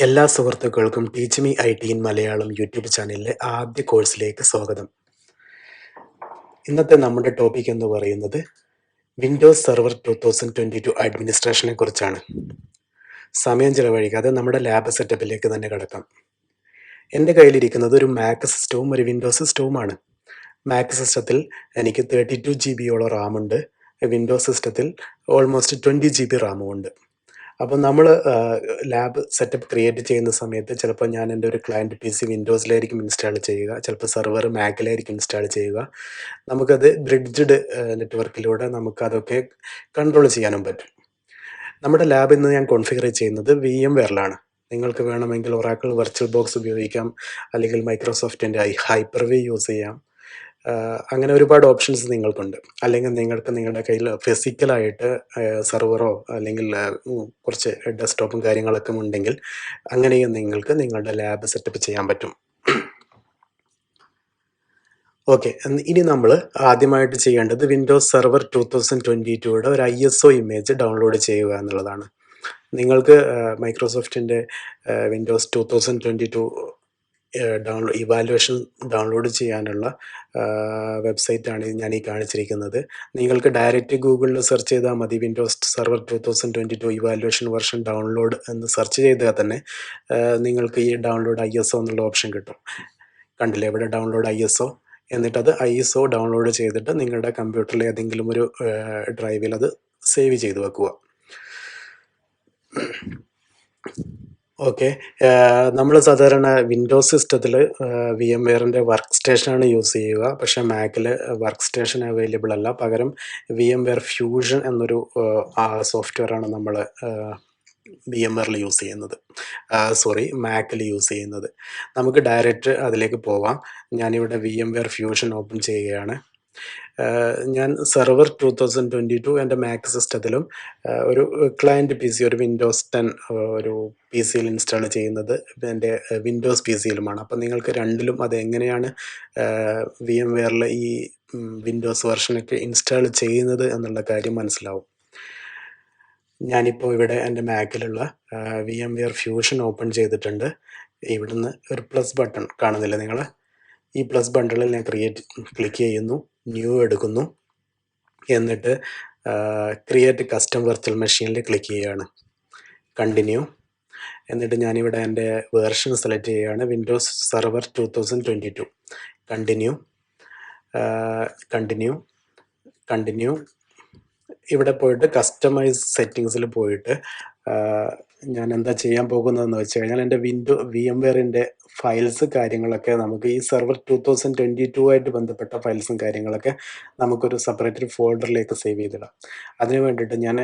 എല്ലാ സുഹൃത്തുക്കൾക്കും teach me IT in Malayalam YouTube ചാനലിലെ ആദ്യ കോഴ്സിലേക്ക് സ്വാഗതം. ഇന്നത്തെ നമ്മുടെ ടോപ്പിക് എന്ന് പറയുന്നത് വിൻഡോസ് സെർവർ 2022 അഡ്മിനിസ്ട്രേഷനെ കുറിച്ചാണ്. സമയം ചിലവഴിക്കാതെ നമ്മുടെ ലാബ് സെറ്റപ്പിലേക്ക് തന്നെ കിടക്കാം. എൻ്റെ കയ്യിലിരിക്കുന്നത് ഒരു മാക് സിസ്റ്റവും ഒരു വിൻഡോസ് സിസ്റ്റവുമാണ്. മാക് സിസ്റ്റത്തിൽ എനിക്ക് 32 GB റാം ഉണ്ട്. വിൻഡോസ് സിസ്റ്റത്തിൽ ഓൾമോസ്റ്റ് 20 GB റാമും ഉണ്ട്. അപ്പോൾ നമ്മൾ ലാബ് സെറ്റപ്പ് ക്രിയേറ്റ് ചെയ്യുന്ന സമയത്ത് ചിലപ്പോൾ ഞാൻ എൻ്റെ ഒരു ക്ലയൻറ്റ് PC വിൻഡോസിലായിരിക്കും ഇൻസ്റ്റാൾ ചെയ്യുക, ചിലപ്പോൾ സെർവർ മാക്കിലായിരിക്കും ഇൻസ്റ്റാൾ ചെയ്യുക. നമുക്കത് ബ്രിഡ്ജ്ഡ് നെറ്റ്വർക്കിലൂടെ നമുക്കതൊക്കെ കൺട്രോൾ ചെയ്യാനും പറ്റും. നമ്മുടെ ലാബിൽ നിന്ന് ഞാൻ കോൺഫിഗർ ചെയ്യുന്നത് VMWAREലാണ്. നിങ്ങൾക്ക് വേണമെങ്കിൽ ഒറാക്കിൾ വെർച്വൽ ബോക്സ് ഉപയോഗിക്കാം, അല്ലെങ്കിൽ മൈക്രോസോഫ്റ്റിൻ്റെ ഹൈപ്പർവി യൂസ് ചെയ്യാം. അങ്ങനെ ഒരുപാട് ഓപ്ഷൻസ് നിങ്ങൾക്കുണ്ട്. അല്ലെങ്കിൽ നിങ്ങൾക്ക് നിങ്ങളുടെ കയ്യിൽ ഫിസിക്കലായിട്ട് സെർവറോ അല്ലെങ്കിൽ കുറച്ച് ഡെസ്ക്ടോപ്പും കാര്യങ്ങളൊക്കെ ഉണ്ടെങ്കിൽ അങ്ങനെയും നിങ്ങൾക്ക് നിങ്ങളുടെ ലാബ് സെറ്റപ്പ് ചെയ്യാൻ പറ്റും. ഓക്കെ, ഇനി നമ്മൾ ആദ്യമായിട്ട് ചെയ്യേണ്ടത് വിൻഡോസ് സെർവർ 2022യുടെ ഒരു ISO ഇമേജ് ഡൗൺലോഡ് ചെയ്യുക എന്നുള്ളതാണ്. നിങ്ങൾക്ക് മൈക്രോസോഫ്റ്റിൻ്റെ വിൻഡോസ് 2022 ഇവാലുവേഷൻ ഡൗൺലോഡ് ചെയ്യാനുള്ള വെബ്സൈറ്റാണ് ഞാൻ ഈ കാണിച്ചിരിക്കുന്നത്. നിങ്ങൾക്ക് ഡയറക്റ്റ് ഗൂഗിളിൽ സെർച്ച് ചെയ്താൽ മതി, Windows server 2022 evaluation version download എന്ന് സെർച്ച് ചെയ്താൽ തന്നെ നിങ്ങൾക്ക് ഈ ഡൗൺലോഡ് ISO എന്നുള്ള ഓപ്ഷൻ കിട്ടും. കണ്ടില്ലേ ഇവിടെ ഡൗൺലോഡ് ISO, എന്നിട്ടത് ISO ഡൗൺലോഡ് ചെയ്തിട്ട് നിങ്ങളുടെ കമ്പ്യൂട്ടറിൽ ഏതെങ്കിലും ഒരു ഡ്രൈവിൽ അത് സേവ് ചെയ്ത് വെക്കുക. ഓക്കെ, നമ്മൾ സാധാരണ വിൻഡോസ് സിസ്റ്റത്തിൽ VMWAREൻ്റെ വർക്ക് സ്റ്റേഷനാണ് യൂസ് ചെയ്യുക. പക്ഷേ മാക്കിൽ വർക്ക് സ്റ്റേഷൻ അവൈലബിൾ അല്ല. പകരം VMWARE ഫ്യൂഷൻ എന്നൊരു സോഫ്റ്റ്വെയറാണ് നമ്മൾ VMWAREൽ യൂസ് ചെയ്യുന്നത്, മാക്കിൽ യൂസ് ചെയ്യുന്നത്. നമുക്ക് ഡയറക്റ്റ് അതിലേക്ക് പോവാം. ഞാനിവിടെ VMWARE ഫ്യൂഷൻ ഓപ്പൺ ചെയ്യുകയാണ്. ഞാൻ സെർവർ 2022 എൻ്റെ മാക് സിസ്റ്റത്തിലും ഒരു ക്ലയൻറ്റ് PC, ഒരു വിൻഡോസ് 10 ഒരു PC-യിൽ ഇൻസ്റ്റാൾ ചെയ്യുന്നത് എൻ്റെ വിൻഡോസ് PC-യിലുമാണ്. അപ്പം നിങ്ങൾക്ക് രണ്ടിലും അതെങ്ങനെയാണ് VMWAREൽ ഈ വിൻഡോസ് വെർഷനൊക്കെ ഇൻസ്റ്റാൾ ചെയ്യുന്നത് എന്നുള്ള കാര്യം മനസ്സിലാവും. ഞാനിപ്പോൾ ഇവിടെ എൻ്റെ മാക്കിലുള്ള VMWARE ഫ്യൂഷൻ ഓപ്പൺ ചെയ്തിട്ടുണ്ട്. ഇവിടുന്ന് ഒരു പ്ലസ് ബട്ടൺ കാണുന്നില്ല നിങ്ങൾ? ഈ പ്ലസ് ബട്ടണിൽ ഞാൻ ക്ലിക്ക് ചെയ്യുന്നു, ന്യൂ എടുക്കുന്നു, എന്നിട്ട് ക്രിയേറ്റ് കസ്റ്റം വെർച്വൽ മെഷീനിൽ ക്ലിക്ക് ചെയ്യുകയാണ്, കണ്ടിന്യൂ. എന്നിട്ട് ഞാനിവിടെ എൻ്റെ വേർഷൻ സെലക്ട് ചെയ്യുകയാണ്, Windows server 2022. Continue, continue, continue. ഇവിടെ പോയിട്ട് കസ്റ്റമൈസ് സെറ്റിങ്സിൽ പോയിട്ട് ഞാൻ എന്താ ചെയ്യാൻ പോകുന്നതെന്ന് വെച്ച് കഴിഞ്ഞാൽ എൻ്റെ VMWAREൻ്റെ ഫയൽസ് കാര്യങ്ങളൊക്കെ നമുക്ക് ഈ സെർവർ 2022 ആയിട്ട് ബന്ധപ്പെട്ട ഫയൽസും കാര്യങ്ങളൊക്കെ നമുക്കൊരു സെപ്പറേറ്റ് ഫോൾഡറിലേക്ക് സേവ് ചെയ്തിടാം. അതിന് വേണ്ടിയിട്ട് ഞാൻ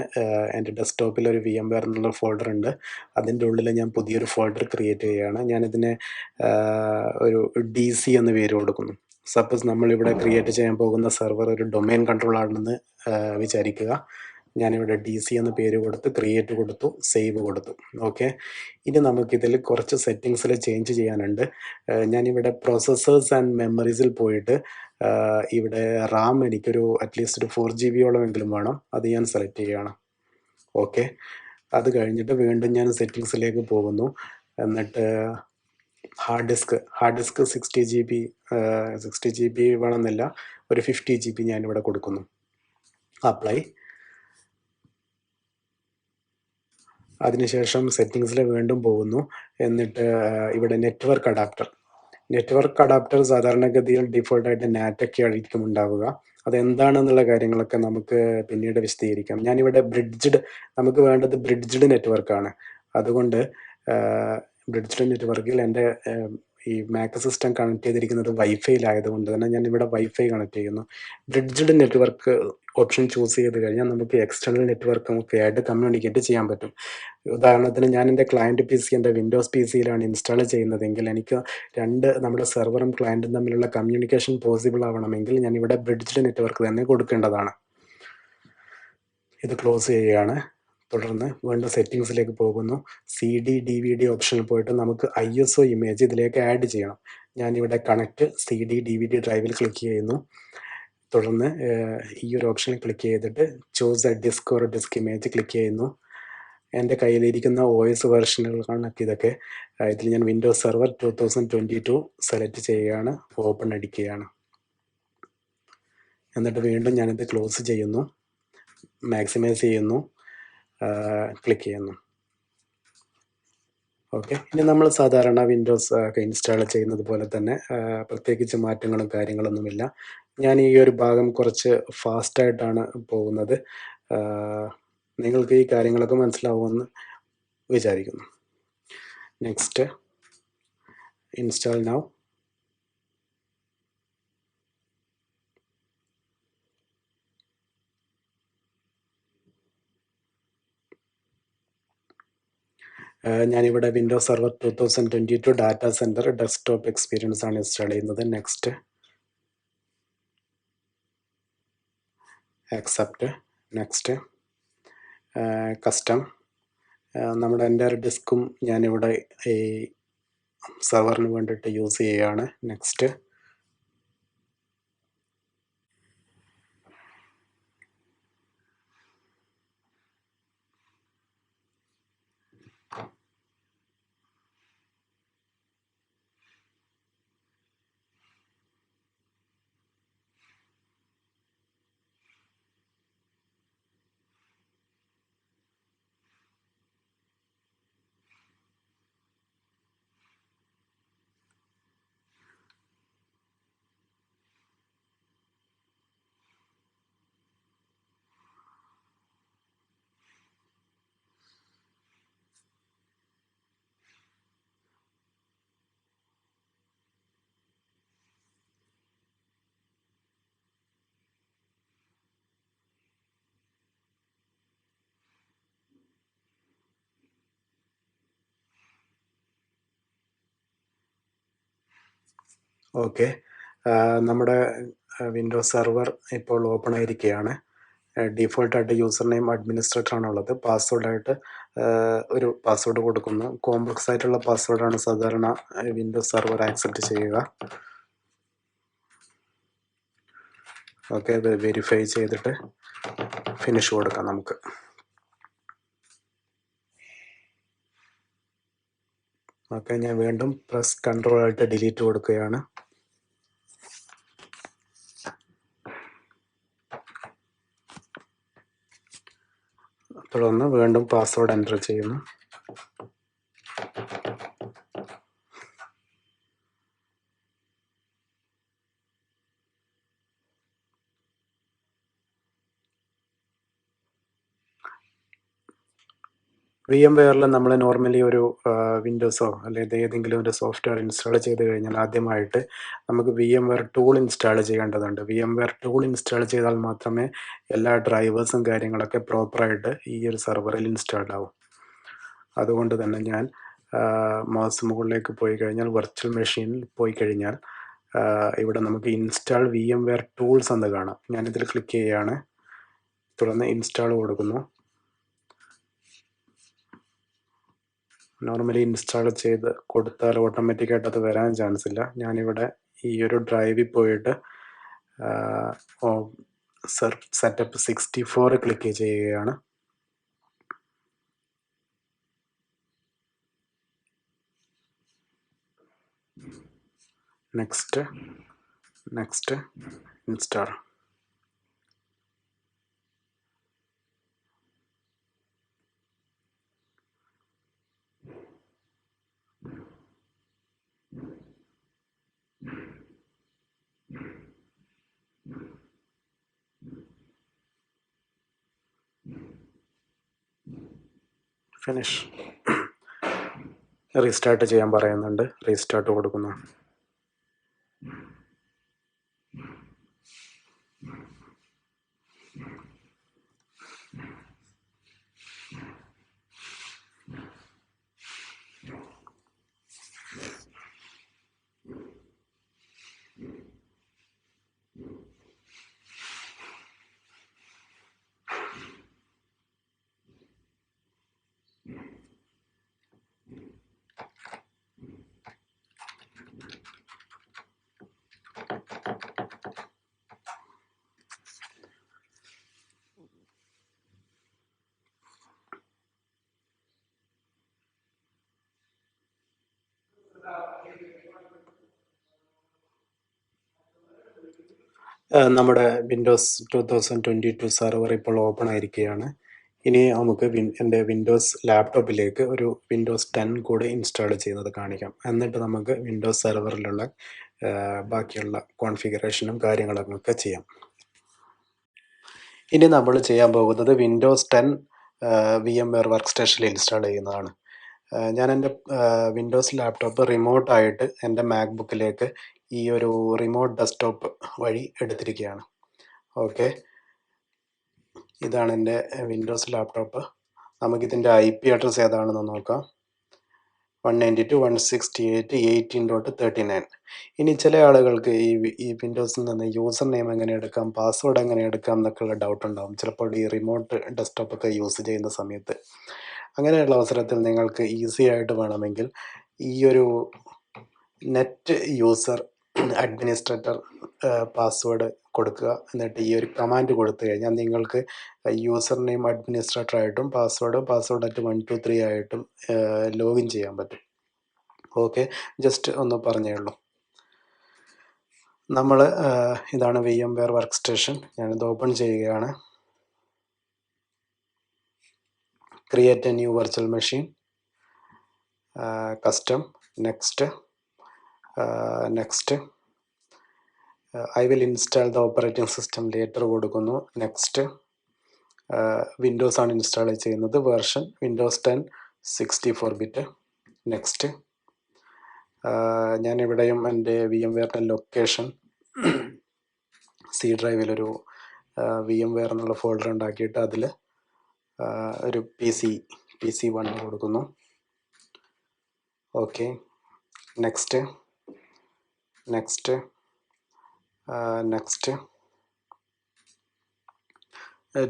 എൻ്റെ ഡെസ്ക്ടോപ്പിൽ ഒരു VMWARE എന്നുള്ള ഫോൾഡർ ഉണ്ട്. അതിൻ്റെ ഉള്ളിൽ ഞാൻ പുതിയൊരു ഫോൾഡർ ക്രിയേറ്റ് ചെയ്യുകയാണ്. ഞാനിതിനെ ഒരു DC എന്ന് പേര് കൊടുക്കുന്നു. സപ്പോസ് നമ്മളിവിടെ ക്രിയേറ്റ് ചെയ്യാൻ പോകുന്ന സെർവർ ഒരു ഡൊമൈൻ കൺട്രോൾ ആണെന്ന് വിചാരിക്കുക. ഞാനിവിടെ DC എന്ന് പേര് കൊടുത്ത് ക്രിയേറ്റ് കൊടുത്തു, സേവ് കൊടുത്തു. ഓക്കെ, ഇനി നമുക്കിതിൽ കുറച്ച് സെറ്റിങ്സിൽ ചേഞ്ച് ചെയ്യാനുണ്ട്. ഞാനിവിടെ പ്രോസസ്സേഴ്സ് ആൻഡ് മെമ്മറീസിൽ പോയിട്ട് ഇവിടെ റാം എനിക്കൊരു അറ്റ്ലീസ്റ്റ് ഒരു 4 GB എങ്കിലും വേണം. അത് ഞാൻ സെലക്ട് ചെയ്യുകയാണ്. ഓക്കെ, അത് കഴിഞ്ഞിട്ട് വീണ്ടും ഞാൻ സെറ്റിങ്സിലേക്ക് പോകുന്നു. എന്നിട്ട് ഹാർഡ് ഡിസ്ക് 60 GB വേണമെന്നില്ല, ഒരു 50 GB ഞാനിവിടെ കൊടുക്കുന്നു. അപ്ലൈ. അതിനുശേഷം സെറ്റിങ്സിൽ വീണ്ടും പോകുന്നു. എന്നിട്ട് ഇവിടെ നെറ്റ്വർക്ക് അഡാപ്റ്റർ സാധാരണഗതിയിൽ ഡിഫോൾട്ടായിട്ട് നാറ്റൊക്കെ ആയിരിക്കും ഉണ്ടാവുക. അതെന്താണെന്നുള്ള കാര്യങ്ങളൊക്കെ നമുക്ക് പിന്നീട് വിശദീകരിക്കാം. ഞാനിവിടെ നമുക്ക് വേണ്ടത് ബ്രിഡ്ജ്ഡ് നെറ്റ്വർക്കാണ്. അതുകൊണ്ട് ബ്രിഡ്ജ്ഡ് നെറ്റ്വർക്കിൽ എൻ്റെ ഈ മാക് സിസ്റ്റം കണക്ട് ചെയ്തിരിക്കുന്നത് വൈഫൈയിലായതുകൊണ്ട് തന്നെ ഞാൻ ഇവിടെ വൈഫൈ കണക്ട് ചെയ്യുന്നു. ബ്രിഡ്ജ്ഡ് നെറ്റ്വർക്ക് ഓപ്ഷൻ ചൂസ് ചെയ്ത് കഴിഞ്ഞാൽ നമുക്ക് എക്സ്റ്റേണൽ നെറ്റ്വർക്കും ഒക്കെ ആയിട്ട് കമ്മ്യൂണിക്കേറ്റ് ചെയ്യാൻ പറ്റും. ഉദാഹരണത്തിന് ഞാൻ എൻ്റെ ക്ലയൻറ്റ് PC എൻ്റെ വിൻഡോസ് PC-യിലാണ് ഇൻസ്റ്റാൾ ചെയ്യുന്നതെങ്കിൽ എനിക്ക് നമ്മുടെ സെർവറും ക്ലയൻറ്റും തമ്മിലുള്ള കമ്മ്യൂണിക്കേഷൻ പോസിബിൾ ആവണമെങ്കിൽ ഞാൻ ഇവിടെ ബ്രിഡ്ജ്ഡ് നെറ്റ്വർക്ക് തന്നെ കൊടുക്കേണ്ടതാണ്. ഇത് ക്ലോസ് ചെയ്യുകയാണ്. തുടർന്ന് വീണ്ടും സെറ്റിങ്സിലേക്ക് പോകുന്നു. CD DVD ഓപ്ഷനിൽ പോയിട്ട് നമുക്ക് ISO ഇമേജ് ഇതിലേക്ക് ആഡ് ചെയ്യണം. ഞാനിവിടെ കണക്ട് CD DVD ഡ്രൈവിൽ ക്ലിക്ക് ചെയ്യുന്നു. തുടർന്ന് ഈ ഒരു ഓപ്ഷനിൽ ക്ലിക്ക് ചെയ്തിട്ട് choose a disk or disk image click ചെയ്യുന്നു. എൻ്റെ കയ്യിലിരിക്കുന്ന OS വെർഷനുകൾക്കാണൊക്കെ ഇതൊക്കെ. ഇതിൽ ഞാൻ വിൻഡോസ് സെർവർ 2022 സെലക്ട് ചെയ്യുകയാണ്, ഓപ്പൺ അടിക്കുകയാണ്. എന്നിട്ട് വീണ്ടും ഞാനിത് ക്ലോസ് ചെയ്യുന്നു, മാക്സിമൈസ് ചെയ്യുന്നു, ക്ലിക്ക് ചെയ്യുന്നു. ഓക്കെ, ഇനി നമ്മൾ സാധാരണ വിൻഡോസ് ഒക്കെ ഇൻസ്റ്റാൾ ചെയ്യുന്നത് പോലെ തന്നെ പ്രത്യേകിച്ച് മാറ്റങ്ങളും കാര്യങ്ങളൊന്നുമില്ല. ഞാൻ ഈ ഒരു ഭാഗം കുറച്ച് ഫാസ്റ്റായിട്ടാണ് പോകുന്നത്. നിങ്ങൾക്ക് ഈ കാര്യങ്ങളൊക്കെ മനസ്സിലാവുമെന്ന് വിചാരിക്കുന്നു. Next, install now. ഞാനിവിടെ Windows server 2022 data center desktop experience ആണ് ഇൻസ്റ്റാൾ ചെയ്യുന്നത്. Next, accept. Next, custom. നമ്മുടെ എൻ്റെ ഡിസ്കും ഞാനിവിടെ ഈ സെർവറിന് വേണ്ടിയിട്ട് യൂസ് ചെയ്യുകയാണ്. Next, okay. നമ്മുടെ വിൻഡോസ് സെർവർ ഇപ്പോൾ ഓപ്പൺ ആയിരിക്കുകയാണ്. ഡീഫോൾട്ടായിട്ട് യൂസർ നെയിം അഡ്മിനിസ്ട്രേറ്റർ ആണുള്ളത്. പാസ്വേഡായിട്ട് ഒരു പാസ്വേഡ് കൊടുക്കുന്നു. കോംപ്ലക്സ് ആയിട്ടുള്ള പാസ്വേഡാണ് സാധാരണ വിൻഡോസ് സെർവർ ആക്സെപ്റ്റ് ചെയ്യുക. ഓക്കെ, അത് വെരിഫൈ ചെയ്തിട്ട് ഫിനിഷ് കൊടുക്കാം നമുക്ക്. ഓക്കെ, ഞാൻ വീണ്ടും പ്രസ് കൺട്രോൾ ആയിട്ട് ഡിലീറ്റ് കൊടുക്കുകയാണ്. തുടർന്ന് വീണ്ടും പാസ്വേഡ് എൻ്റർ ചെയ്യുന്നു. VMWAREൽ നമ്മൾ നോർമലി ഒരു വിൻഡോസോ അല്ലെങ്കിൽ ഏതെങ്കിലും ഒരു സോഫ്റ്റ്വെയർ ഇൻസ്റ്റാൾ ചെയ്ത് കഴിഞ്ഞാൽ ആദ്യമായിട്ട് നമുക്ക് VMWARE ടൂൾ ഇൻസ്റ്റാൾ ചെയ്യേണ്ടതുണ്ട്. VMWARE ടൂൾ ഇൻസ്റ്റാൾ ചെയ്താൽ മാത്രമേ എല്ലാ ഡ്രൈവേഴ്സും കാര്യങ്ങളൊക്കെ പ്രോപ്പറായിട്ട് ഈ ഒരു സെർവറിൽ ഇൻസ്റ്റാൾ ആവും. അതുകൊണ്ട് തന്നെ ഞാൻ മൗസ് മുകളിലേക്ക് പോയി കഴിഞ്ഞാൽ വെർച്വൽ മെഷീനിൽ പോയി കഴിഞ്ഞാൽ ഇവിടെ നമുക്ക് ഇൻസ്റ്റാൾ VMWARE ടൂൾസ് എന്ന് കാണാം. ഞാനിതിൽ ക്ലിക്ക് ചെയ്യുകയാണ്. തുടർന്ന് ഇൻസ്റ്റാൾ കൊടുക്കുന്നു. നോർമലി ഇൻസ്റ്റാൾ ചെയ്ത് കൊടുത്താൽ ഓട്ടോമാറ്റിക്കായിട്ട് അത് വരാൻ ചാൻസ് ഇല്ല. ഞാനിവിടെ ഈ ഒരു ഡ്രൈവിൽ പോയിട്ട് സെറ്റപ്പ് 64 ക്ലിക്ക് ചെയ്യുകയാണ്. Next, next, install. Finish. Restart ചെയ്യാൻ പറയുന്നുണ്ട്. റീസ്റ്റാർട്ട് കൊടുക്കുന്നു. നമ്മുടെ വിൻഡോസ് 2022 സെർവർ ഇപ്പോൾ ഓപ്പൺ ആയിരിക്കുകയാണ്. ഇനി നമുക്ക് എൻ്റെ വിൻഡോസ് ലാപ്ടോപ്പിലേക്ക് ഒരു വിൻഡോസ് 10 കൂടി ഇൻസ്റ്റാൾ ചെയ്യുന്നത് കാണിക്കാം. എന്നിട്ട് നമുക്ക് വിൻഡോസ് സെർവറിലുള്ള ബാക്കിയുള്ള കോൺഫിഗറേഷനും കാര്യങ്ങളൊക്കെ ചെയ്യാം. ഇനി നമ്മൾ ചെയ്യാൻ പോകുന്നത് വിൻഡോസ് 10 VMware വർക്ക് സ്റ്റേഷനിൽ ഇൻസ്റ്റാൾ ചെയ്യുന്നതാണ്. ഞാൻ എൻ്റെ വിൻഡോസ് ലാപ്ടോപ്പ് റിമോട്ടായിട്ട് എൻ്റെ മാക്ബുക്കിലേക്ക് ഈ ഒരു റിമോട്ട് ഡെസ്ക്ടോപ്പ് വഴി എടുത്തിരിക്കുകയാണ്. ഓക്കെ, ഇതാണ് എൻ്റെ വിൻഡോസ് ലാപ്ടോപ്പ്. നമുക്കിതിൻ്റെ IP അഡ്രസ്സ് ഏതാണെന്ന് നോക്കാം. 192.168.18.39. ഇനി ചില ആളുകൾക്ക് ഈ വിൻഡോസിൽ നിന്ന് യൂസർ നെയിം എങ്ങനെ എടുക്കാം, പാസ്വേഡ് എങ്ങനെ എടുക്കാം എന്നൊക്കെയുള്ള ഡൗട്ട് ഉണ്ടാകും, ചിലപ്പോൾ ഈ റിമോട്ട് ഡെസ്ക്ടോപ്പൊക്കെ യൂസ് ചെയ്യുന്ന സമയത്ത്. അങ്ങനെയുള്ള അവസരത്തിൽ നിങ്ങൾക്ക് ഈസി ആയിട്ട് വേണമെങ്കിൽ ഈ ഒരു നെറ്റ് യൂസർ അഡ്മിനിസ്ട്രേറ്റർ പാസ്വേഡ് കൊടുക്കുക. എന്നിട്ട് ഈ ഒരു കമാൻഡ് കൊടുത്തു കഴിഞ്ഞാൽ നിങ്ങൾക്ക് യൂസർ നെയിം അഡ്മിനിസ്ട്രേറ്റർ ആയിട്ടും പാസ്വേഡ് @123 ആയിട്ടും ലോഗിൻ ചെയ്യാൻ പറ്റും. ഓക്കെ, ജസ്റ്റ് ഒന്ന് പറഞ്ഞേ ഉള്ളൂ. നമ്മൾ ഇതാണ് VMware വർക്ക് സ്റ്റേഷൻ. ഞാനിത് ഓപ്പൺ ചെയ്യുകയാണ്. Create A new virtual machine, custom, next, next. I will install the operating system later കൊടുക്കുന്നു. നെക്സ്റ്റ്. വിൻഡോസ് ആണ് ഇൻസ്റ്റാൾ ചെയ്യുന്നത്. Version Windows 10 64-bit. നെക്സ്റ്റ്. ഞാനിവിടെയും എൻ്റെ VMware ലൊക്കേഷൻ C ഡ്രൈവിലൊരു VMware എന്നുള്ള ഫോൾഡർ ഉണ്ടാക്കിയിട്ട് അതിൽ ഒരു PC1 കൊടുക്കുന്നു. Okay, next, next, next.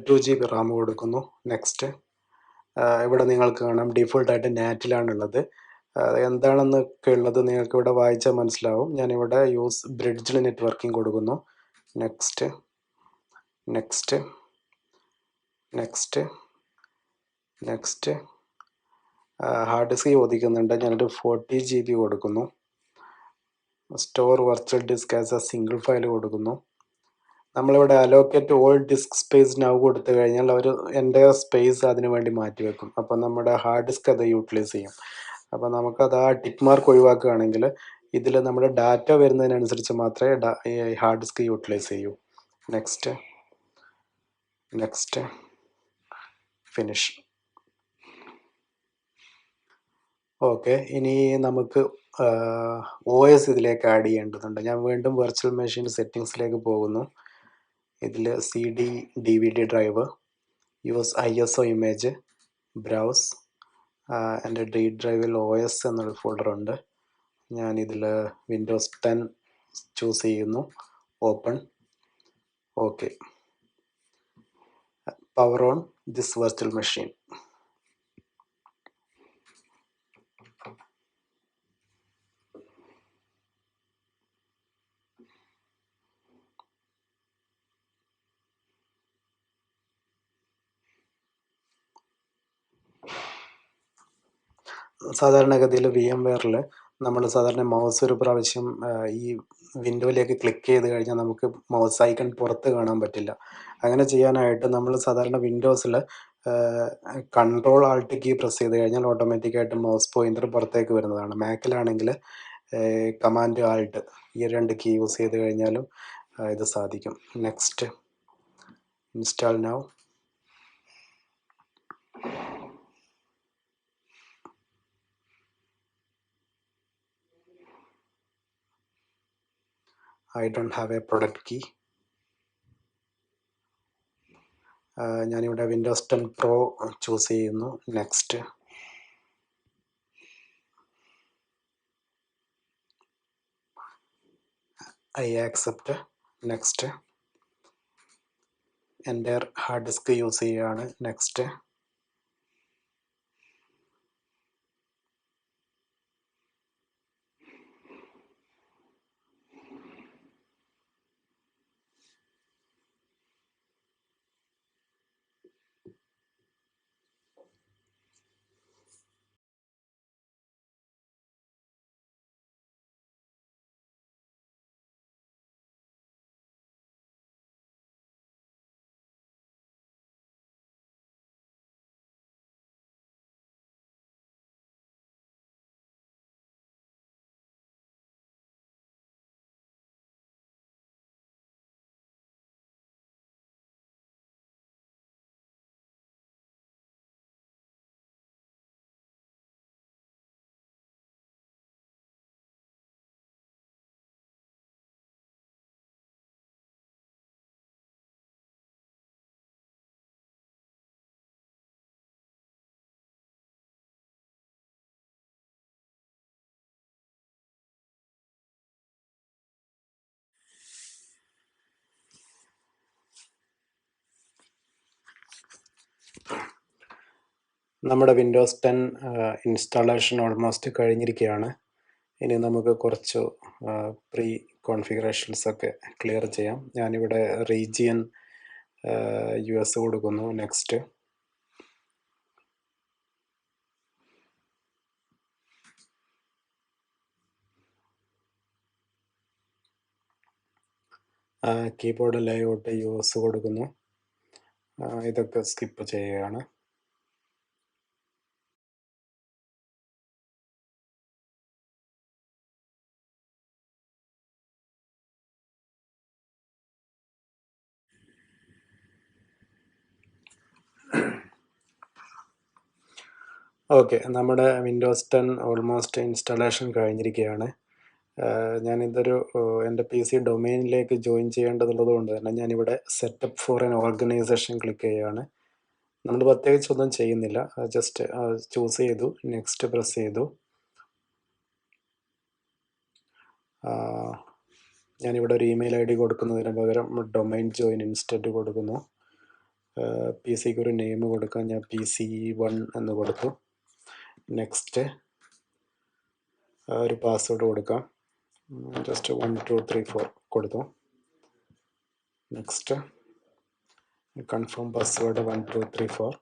2GB Ram കൊടുക്കുന്നു. നെക്സ്റ്റ്. ഇവിടെ നിങ്ങൾക്ക് കാണാം ഡിഫോൾട്ടായിട്ട് നാറ്റിലാണുള്ളത്. എന്താണെന്നൊക്കെ ഉള്ളത് നിങ്ങൾക്ക് ഇവിടെ വായിച്ചാൽ മനസ്സിലാവും. ഞാനിവിടെ യൂസ് ബ്രിഡ്ജിൽ നെറ്റ്വർക്കിംഗ് കൊടുക്കുന്നു. Next, next, next, next. Hard disk ചോദിക്കുന്നുണ്ട്. ഞാനൊരു 40GB കൊടുക്കുന്നു. Store virtual disk as a single file കൊടുക്കുന്നു. നമ്മളിവിടെ allocate all disk space now കൊടുത്തു കഴിഞ്ഞാൽ അവർ എൻ്റെ സ്പേസ് അതിനു വേണ്ടി മാറ്റി വെക്കും. അപ്പം നമ്മുടെ ഹാർഡ് ഡിസ്ക് അത് യൂട്ടിലൈസ് ചെയ്യും. അപ്പം നമുക്കത് ആ ടിക്ക് മാർക്ക് ഒഴിവാക്കുകയാണെങ്കിൽ ഇതിൽ നമ്മുടെ ഡാറ്റ വരുന്നതിനനുസരിച്ച് മാത്രമേ ഈ ഹാർഡ് ഡിസ്ക് യൂട്ടിലൈസ് ചെയ്യൂ. Next, next, finish. ഓക്കെ, ഇനി നമുക്ക് OS ഇതിലേക്ക് ആഡ് ചെയ്യേണ്ടതുണ്ട്. ഞാൻ വീണ്ടും വെർച്വൽ മെഷീൻ സെറ്റിങ്സിലേക്ക് പോകുന്നു. ഇതിൽ CD DVD drive, use ISO image, browse. എൻ്റെ ഡി ഡ്രൈവിൽ OS എന്നൊരു ഫോൾഡർ ഉണ്ട്. ഞാനിതിൽ വിൻഡോസ് 10 ചൂസ് ചെയ്യുന്നു. Open. Okay, power on this virtual machine. സാധാരണഗതിയിൽ VMwareൽ നമ്മൾ സാധാരണ മൗസ് ഒരു പ്രാവശ്യം ഈ വിൻഡോയിലേക്ക് ക്ലിക്ക് ചെയ്ത് കഴിഞ്ഞാൽ നമുക്ക് മൗസ് ഐക്കൺ പുറത്ത് കാണാൻ പറ്റില്ല. അങ്ങനെ ചെയ്യാനായിട്ട് നമ്മൾ സാധാരണ വിൻഡോസിൽ Ctrl+Alt കീ പ്രസ് ചെയ്ത് കഴിഞ്ഞാൽ ഓട്ടോമാറ്റിക്കായിട്ട് മൗസ് പോയിൻ്റർ പുറത്തേക്ക് വരുന്നതാണ്. മാക്കിലാണെങ്കിൽ കമാൻഡ് ആൾട്ട് ഈ 2 കീ യൂസ് ചെയ്ത് കഴിഞ്ഞാലും ഇത് സാധിക്കും. Next, install now. I don't have a product key. ഞാനിവിടെ വിൻഡോസ് 10 Pro ചൂസ് ചെയ്യുന്നു. Next, I accept. നെക്സ്റ്റ്. എൻ്റെ ഹാർഡ് ഡിസ്ക് യൂസ് ചെയ്യുകയാണ്. നെക്സ്റ്റ്. നമ്മുടെ വിൻഡോസ് 10 ഇൻസ്റ്റാളേഷൻ ഓൾമോസ്റ്റ് കഴിഞ്ഞിരിക്കുകയാണ്. ഇനി നമുക്ക് കുറച്ച് പ്രീ കോൺഫിഗറേഷൻസ് ഒക്കെ ക്ലിയർ ചെയ്യാം. ഞാനിവിടെ റീജിയൻ US കൊടുക്കുന്നു. നെക്സ്റ്റ്. കീബോർഡ് ലേഔട്ട് US കൊടുക്കുന്നു. ഇതൊക്കെ സ്കിപ്പ് ചെയ്യുകയാണ്. ഓക്കെ, നമ്മുടെ വിൻഡോസ് 10 ഓൾമോസ്റ്റ് ഇൻസ്റ്റാളേഷൻ കഴിഞ്ഞിരിക്കുകയാണ്. ഞാനിതൊരു എൻ്റെ PC ഡൊമെയിനിലേക്ക് ജോയിൻ ചെയ്യേണ്ടതുള്ളത് കൊണ്ട് തന്നെ ഞാനിവിടെ setup for an organisation click ചെയ്യുകയാണ്. നമ്മൾ പ്രത്യേകിച്ചൊന്നും ചെയ്യുന്നില്ല, ജസ്റ്റ് ചൂസ് ചെയ്തു, നെക്സ്റ്റ് പ്രസ് ചെയ്തു. ഞാനിവിടെ ഒരു ഇമെയിൽ ID കൊടുക്കുന്നതിന് പകരം ഡൊമൈൻ ജോയിൻ ഇൻസ്റ്റഡ് കൊടുക്കുന്നു. PCക്ക് ഒരു നെയിം കൊടുക്കാം. ഞാൻ PC1 എന്ന് കൊടുത്തു. നെക്സ്റ്റ്. ഒരു പാസ്വേഡ് കൊടുക്കാം. ജസ്റ്റ് 1 2 3 4 കൊടുത്തു. നെക്സ്റ്റ്. Confirm password 1 2 3 4.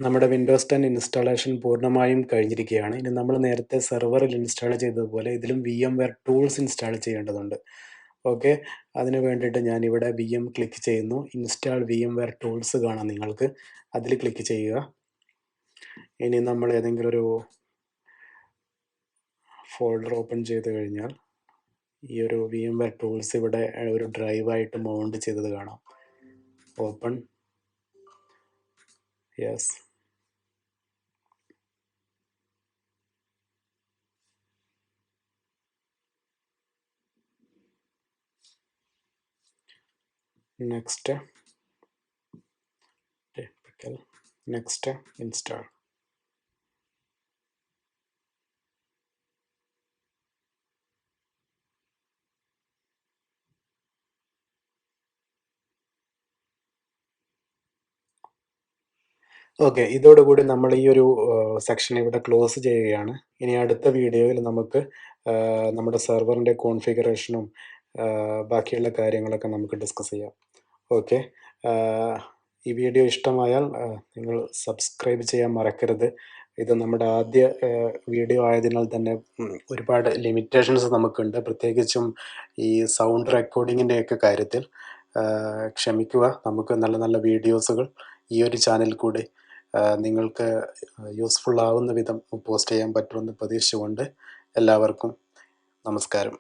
നമ്മുടെ വിൻഡോസ് 10 ഇൻസ്റ്റാളേഷൻ പൂർണ്ണമായും കഴിഞ്ഞിരിക്കുകയാണ്. ഇനി നമ്മൾ നേരത്തെ സെർവറിൽ ഇൻസ്റ്റാൾ ചെയ്തതുപോലെ ഇതിലും VMware ടൂൾസ് ഇൻസ്റ്റാൾ ചെയ്യേണ്ടതുണ്ട്. ഓക്കെ, അതിന് വേണ്ടിയിട്ട് ഞാനിവിടെ VM ക്ലിക്ക് ചെയ്യുന്നു. ഇൻസ്റ്റാൾ VMware ടൂൾസ് കാണാം നിങ്ങൾക്ക്. അതിൽ ക്ലിക്ക് ചെയ്യുക. ഇനി നമ്മൾ ഏതെങ്കിലും ഒരു ഫോൾഡർ ഓപ്പൺ ചെയ്ത് കഴിഞ്ഞാൽ ഈ ഒരു VMware ടൂൾസ് ഇവിടെ ഒരു ഡ്രൈവായിട്ട് മൗണ്ട് ചെയ്തത് കാണാം. Open. Yes. Next. typical. Next. Install. Okay, ഇതോടുകൂടി നമ്മൾ ഈ ഒരു സെക്ഷൻ ഇവിടെ ക്ലോസ് ചെയ്യുകയാണ്. ഇനി അടുത്ത വീഡിയോയിൽ നമുക്ക് നമ്മുടെ സെർവറിൻ്റെ കോൺഫിഗറേഷനും ബാക്കിയുള്ള കാര്യങ്ങളൊക്കെ നമുക്ക് ഡിസ്കസ് ചെയ്യാം. ഓക്കെ, ഈ വീഡിയോ ഇഷ്ടമായാൽ നിങ്ങൾ സബ്സ്ക്രൈബ് ചെയ്യാൻ മറക്കരുത്. ഇത് നമ്മുടെ ആദ്യ വീഡിയോ ആയതിനാൽ തന്നെ ഒരുപാട് ലിമിറ്റേഷൻസ് നമുക്കുണ്ട്, പ്രത്യേകിച്ചും ഈ സൗണ്ട് റെക്കോർഡിങ്ങിൻ്റെയൊക്കെ കാര്യത്തിൽ. ക്ഷമിക്കുക. നമുക്ക് നല്ല നല്ല വീഡിയോസുകൾ ഈ ഒരു ചാനൽ കൂടി നിങ്ങൾക്ക് യൂസ്ഫുൾ ആവുന്ന വിധം പോസ്റ്റ് ചെയ്യാൻ പറ്റുമെന്ന് പ്രതീക്ഷിച്ചുകൊണ്ട് എല്ലാവർക്കും നമസ്കാരം.